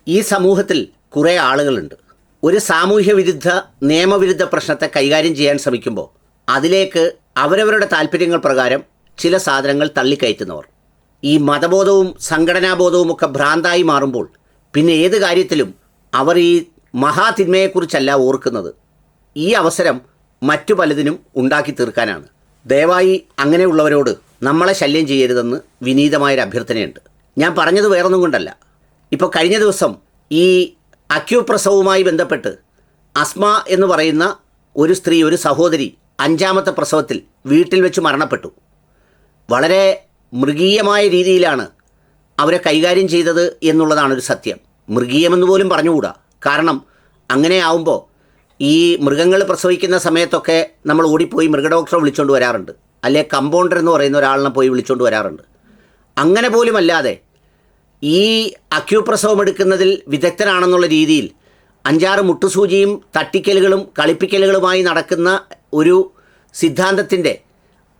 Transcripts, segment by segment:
ഈ സമൂഹത്തിൽ കുറേ ആളുകളുണ്ട്. ഒരു സാമൂഹ്യ വിരുദ്ധ നിയമവിരുദ്ധ പ്രശ്നത്തെ കൈകാര്യം ചെയ്യാൻ ശ്രമിക്കുമ്പോൾ അതിലേക്ക് അവരവരുടെ താല്പര്യങ്ങൾ പ്രകാരം ചില സാധനങ്ങൾ തള്ളിക്കയറ്റുന്നവർ. ഈ മതബോധവും സംഘടനാബോധവും ഒക്കെ ഭ്രാന്തായി മാറുമ്പോൾ പിന്നെ ഏത് കാര്യത്തിലും അവർ ഈ മഹാതിന്മയെക്കുറിച്ചല്ല ഓർക്കുന്നത്, ഈ അവസരം മറ്റു പലതിനും ഉണ്ടാക്കി തീർക്കാനാണ്. ദയവായി അങ്ങനെയുള്ളവരോട് നമ്മളെ ശല്യം ചെയ്യരുതെന്ന് വിനീതമായൊരു അഭ്യർത്ഥനയുണ്ട്. ഞാൻ പറഞ്ഞത് വേറൊന്നും കൊണ്ടല്ല. ഇപ്പോൾ കഴിഞ്ഞ ദിവസം ഈ അക്യൂപ്രസവവുമായി ബന്ധപ്പെട്ട് അസ്മ എന്ന് പറയുന്ന ഒരു സ്ത്രീ, ഒരു സഹോദരി 5ാമത്തെ പ്രസവത്തിൽ വീട്ടിൽ വെച്ച് മരണപ്പെട്ടു. വളരെ മൃഗീയമായ രീതിയിലാണ് അവരെ കൈകാര്യം ചെയ്തത് എന്നുള്ളതാണൊരു സത്യം. മൃഗീയമെന്ന് പോലും പറഞ്ഞുകൂടാ. കാരണം അങ്ങനെ ആവുമ്പോൾ ഈ മൃഗങ്ങൾ പ്രസവിക്കുന്ന സമയത്തൊക്കെ നമ്മൾ ഓടിപ്പോയി മൃഗഡോക്ടറെ വിളിച്ചുകൊണ്ട് വരാറുണ്ട്, അല്ലെ കമ്പൗണ്ടർ എന്ന് പറയുന്ന ഒരാളിനെ പോയി വിളിച്ചുകൊണ്ട് വരാറുണ്ട്. അങ്ങനെ പോലും അല്ലാതെ ഈ അക്യൂപ്രസവം എടുക്കുന്നതിൽ വിദഗ്ധനാണെന്നുള്ള രീതിയിൽ 5-6 മുട്ടുസൂചിയും തട്ടിക്കലുകളും കളിപ്പിക്കലുകളുമായി നടക്കുന്ന ഒരു സിദ്ധാന്തത്തിൻ്റെ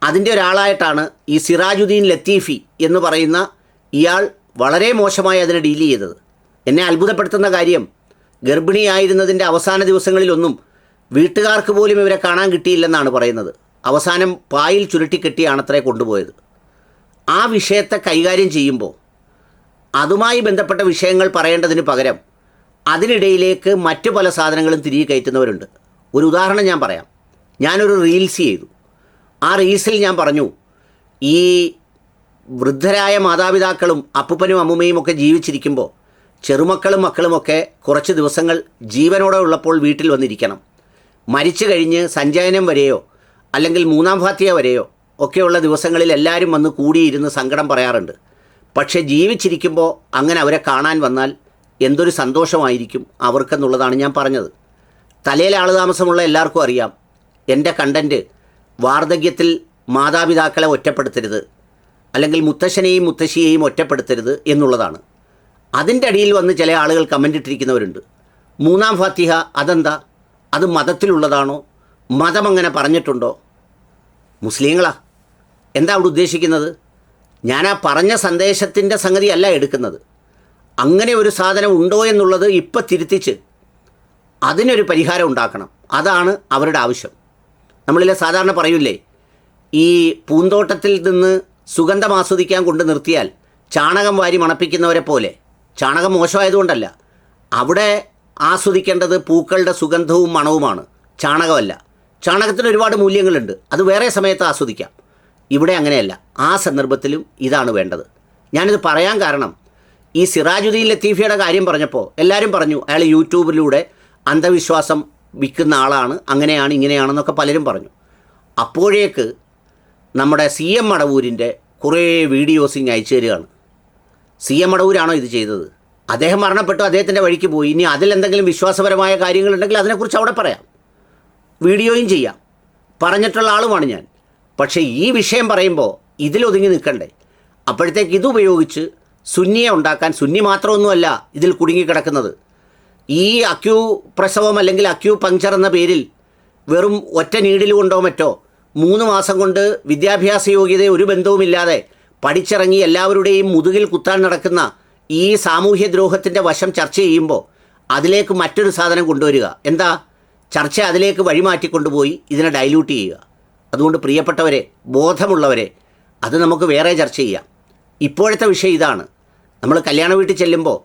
അതിൻ്റെ ഒരാളായിട്ടാണ് ഈ സിറാജുദ്ദീൻ ലത്തീഫി എന്ന് പറയുന്ന ഇയാൾ വളരെ മോശമായി അതിനെ ഡീൽ ചെയ്തത്. എന്നെ അത്ഭുതപ്പെടുത്തുന്ന കാര്യം, ഗർഭിണിയായിരുന്നതിൻ്റെ അവസാന ദിവസങ്ങളിലൊന്നും വീട്ടുകാർക്ക് പോലും ഇവരെ കാണാൻ കിട്ടിയില്ലെന്നാണ് പറയുന്നത്. അവസാനം പായിൽ ചുരുട്ടിക്കെട്ടിയാണത്രേ കൊണ്ടുപോയത്. ആ വിഷയത്തെ കൈകാര്യം ചെയ്യുമ്പോൾ അതുമായി ബന്ധപ്പെട്ട വിഷയങ്ങൾ പറയേണ്ടതിന് പകരം അതിനിടയിലേക്ക് മറ്റു പല സാധനങ്ങളും തിരികെ കയറ്റുന്നവരുണ്ട്. ഒരു ഉദാഹരണം ഞാൻ പറയാം. ഞാനൊരു റീൽസ് ചെയ്തു. ആ റീൽസിൽ ഞാൻ പറഞ്ഞു, ഈ വൃദ്ധരായ മാതാപിതാക്കളും അപ്പൂപ്പനും അമ്മൂമ്മയും ഒക്കെ ജീവിച്ചിരിക്കുമ്പോൾ ചെറുമക്കളും മക്കളുമൊക്കെ കുറച്ച് ദിവസങ്ങൾ ജീവനോടെ ഉള്ളപ്പോൾ വീട്ടിൽ വന്നിരിക്കണം. മരിച്ചു കഴിഞ്ഞ് സഞ്ചയനം വരെയോ അല്ലെങ്കിൽ 3-ാം ഫാത്തിഹ വരെയോ ഒക്കെയുള്ള ദിവസങ്ങളിൽ എല്ലാവരും വന്ന് കൂടിയിരുന്ന് സങ്കടം പറയാറുണ്ട്. പക്ഷേ ജീവിച്ചിരിക്കുമ്പോൾ അങ്ങനെ അവരെ കാണാൻ വന്നാൽ എന്തൊരു സന്തോഷമായിരിക്കും അവർക്കെന്നുള്ളതാണ് ഞാൻ പറഞ്ഞത്. തലയിൽ ആളുതാമസമുള്ള എല്ലാവർക്കും അറിയാം, എൻ്റെ കണ്ടൻറ്റ് വാർദ്ധക്യത്തിൽ മാതാപിതാക്കളെ ഒറ്റപ്പെടുത്തരുത്, അല്ലെങ്കിൽ മുത്തശ്ശനെയും മുത്തശ്ശിയെയും ഒറ്റപ്പെടുത്തരുത് എന്നുള്ളതാണ്. അതിൻ്റെ അടിയിൽ വന്ന് ചില ആളുകൾ കമൻ്റ് ഇട്ടിരിക്കുന്നവരുണ്ട്. 3-ാം ഫാത്തിഹ അതെന്താ, അത് മതത്തിലുള്ളതാണോ, മതം അങ്ങനെ പറഞ്ഞിട്ടുണ്ടോ? മുസ്ലിങ്ങളാ, എന്താ അവിടെ ഉദ്ദേശിക്കുന്നത്? ഞാൻ ആ പറഞ്ഞ സന്ദേശത്തിൻ്റെ സംഗതിയല്ല എടുക്കുന്നത്. അങ്ങനെ ഒരു സാധനം ഉണ്ടോ എന്നുള്ളത് ഇപ്പം തിരുത്തിച്ച് അതിനൊരു പരിഹാരം ഉണ്ടാക്കണം. അതാണ് അവരുടെ ആവശ്യം. നമ്മളിലെ സാധാരണ പറയൂലേ, ഈ പൂന്തോട്ടത്തിൽ നിന്ന് സുഗന്ധം ആസ്വദിക്കാൻ കൊണ്ട് നിർത്തിയാൽ ചാണകം വാരി മണപ്പിക്കുന്നവരെ പോലെ. ചാണകം മോശമായതുകൊണ്ടല്ല, അവിടെ ആസ്വദിക്കേണ്ടത് പൂക്കളുടെ സുഗന്ധവും മണവുമാണ്, ചാണകമല്ല. ചാണകത്തിന് ഒരുപാട് മൂല്യങ്ങളുണ്ട്, അത് വേറെ സമയത്ത് ആസ്വദിക്കാം. ഇവിടെ അങ്ങനെയല്ല. ആ സന്ദർഭത്തിലും ഇതാണ് വേണ്ടത്. ഞാനിത് പറയാൻ കാരണം, ഈ സിറാജുദ്ദീൻ ലത്തീഫിയുടെ കാര്യം പറഞ്ഞപ്പോൾ എല്ലാവരും പറഞ്ഞു അയാൾ യൂട്യൂബിലൂടെ അന്ധവിശ്വാസം വിൽക്കുന്ന ആളാണ്, അങ്ങനെയാണ് ഇങ്ങനെയാണെന്നൊക്കെ പലരും പറഞ്ഞു. അപ്പോഴേക്ക് നമ്മുടെ CM മടവൂരിൻ്റെ കുറേ വീഡിയോസ് ഇങ്ങനെ അയച്ചു തരികയാണ്. CM മടവൂരാണോ ഇത് ചെയ്തത്? അദ്ദേഹം മരണപ്പെട്ടു, അദ്ദേഹത്തിൻ്റെ വഴിക്ക് പോയി. ഇനി അതിലെന്തെങ്കിലും വിശ്വാസപരമായ കാര്യങ്ങളുണ്ടെങ്കിൽ അതിനെക്കുറിച്ച് അവിടെ പറയാം, വീഡിയോയും ചെയ്യാം. പറഞ്ഞിട്ടുള്ള ആളുമാണ് ഞാൻ. പക്ഷേ ഈ വിഷയം പറയുമ്പോൾ ഇതിലൊതുങ്ങി നിൽക്കണ്ടേ? അപ്പോഴത്തേക്ക് ഇതുപയോഗിച്ച് സുന്നിയെ ഉണ്ടാക്കാൻ, സുന്നി മാത്രമൊന്നുമല്ല ഇതിൽ കുടുങ്ങിക്കിടക്കുന്നത്. ഈ അക്യൂ പ്രസവം അല്ലെങ്കിൽ അക്യൂ പങ്ക്ചർ എന്ന പേരിൽ വെറും ഒറ്റ നീഡിൽ കൊണ്ടോ മറ്റോ 3 മാസം കൊണ്ട് വിദ്യാഭ്യാസ യോഗ്യത ഒരു ബന്ധവുമില്ലാതെ പഠിച്ചിറങ്ങി എല്ലാവരുടെയും മുതുകിൽ കുത്താൻ നടക്കുന്ന ഈ സാമൂഹ്യ ദ്രോഹത്തിൻ്റെ വശം ചർച്ച ചെയ്യുമ്പോൾ അതിലേക്ക് മറ്റൊരു സാധനം കൊണ്ടുവരിക. എന്താ? ചർച്ച അതിലേക്ക് വഴിമാറ്റിക്കൊണ്ടുപോയി ഇതിനെ ഡൈല്യൂട്ട് ചെയ്യുക. അതുകൊണ്ട് പ്രിയപ്പെട്ടവരെ, ബോധമുള്ളവരെ, അത് നമുക്ക് വേറെ ചർച്ച ചെയ്യാം. ഇപ്പോഴത്തെ വിഷയം ഇതാണ്. നമ്മൾ കല്യാണ വീട്ടിൽ ചെല്ലുമ്പോൾ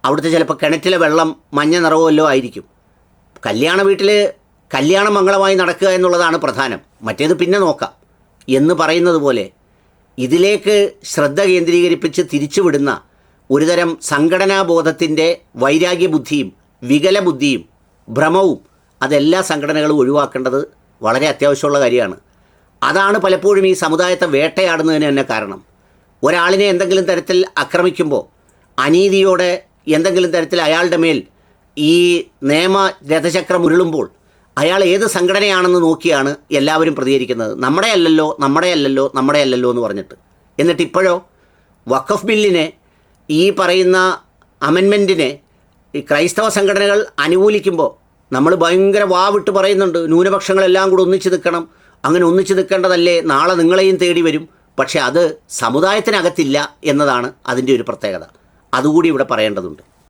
അവിടുത്തെ ചിലപ്പോൾ കിണറ്റിലെ വെള്ളം മഞ്ഞ നിറവുമല്ലോ ആയിരിക്കും. കല്യാണ വീട്ടിൽ കല്യാണം മംഗളമായി നടക്കുക എന്നുള്ളതാണ് പ്രധാനം, മറ്റേത് പിന്നെ നോക്കാം എന്ന് പറയുന്നത് പോലെ ഇതിലേക്ക് ശ്രദ്ധ കേന്ദ്രീകരിപ്പിച്ച് തിരിച്ചുവിടുന്ന ഒരുതരം സംഘടനാബോധത്തിൻ്റെ വൈരാഗ്യബുദ്ധിയും വികലബുദ്ധിയും ഭ്രമവും അതെല്ലാ സംഘടനകളും ഒഴിവാക്കേണ്ടത് വളരെ അത്യാവശ്യമുള്ള കാര്യമാണ്. അതാണ് പലപ്പോഴും ഈ സമുദായത്തെ വേട്ടയാടുന്നതിന് തന്നെ കാരണം. ഒരാളിനെ എന്തെങ്കിലും തരത്തിൽ ആക്രമിക്കുമ്പോൾ, അനീതിയോടെ എന്തെങ്കിലും തരത്തിൽ അയാളുടെ മേൽ ഈ നിയമ രഥചക്രം ഉരുളുമ്പോൾ അയാൾ ഏത് സംഘടനയാണെന്ന് നോക്കിയാണ് എല്ലാവരും പ്രതികരിക്കുന്നത്. നമ്മുടെ അല്ലല്ലോ എന്ന് പറഞ്ഞിട്ട്. എന്നിട്ട് ഇപ്പോഴോ വഖഫ് ബില്ലിനെ, ഈ പറയുന്ന അമെൻമെൻറ്റിനെ ഈ ക്രൈസ്തവ സംഘടനകൾ അനുകൂലിക്കുമ്പോൾ നമ്മൾ ഭയങ്കര വാവിട്ട് പറയുന്നുണ്ട്, ന്യൂനപക്ഷങ്ങളെല്ലാം കൂടെ ഒന്നിച്ച് നിൽക്കണം, അങ്ങനെ ഒന്നിച്ച് നിൽക്കേണ്ടതല്ലേ, നാളെ നിങ്ങളെയും തേടി വരും. പക്ഷേ അത് സമുദായത്തിനകത്തില്ല എന്നതാണ് അതിൻ്റെ ഒരു പ്രത്യേകത. അതുകൂടി ഇവിടെ പറയേണ്ടതുണ്ട്.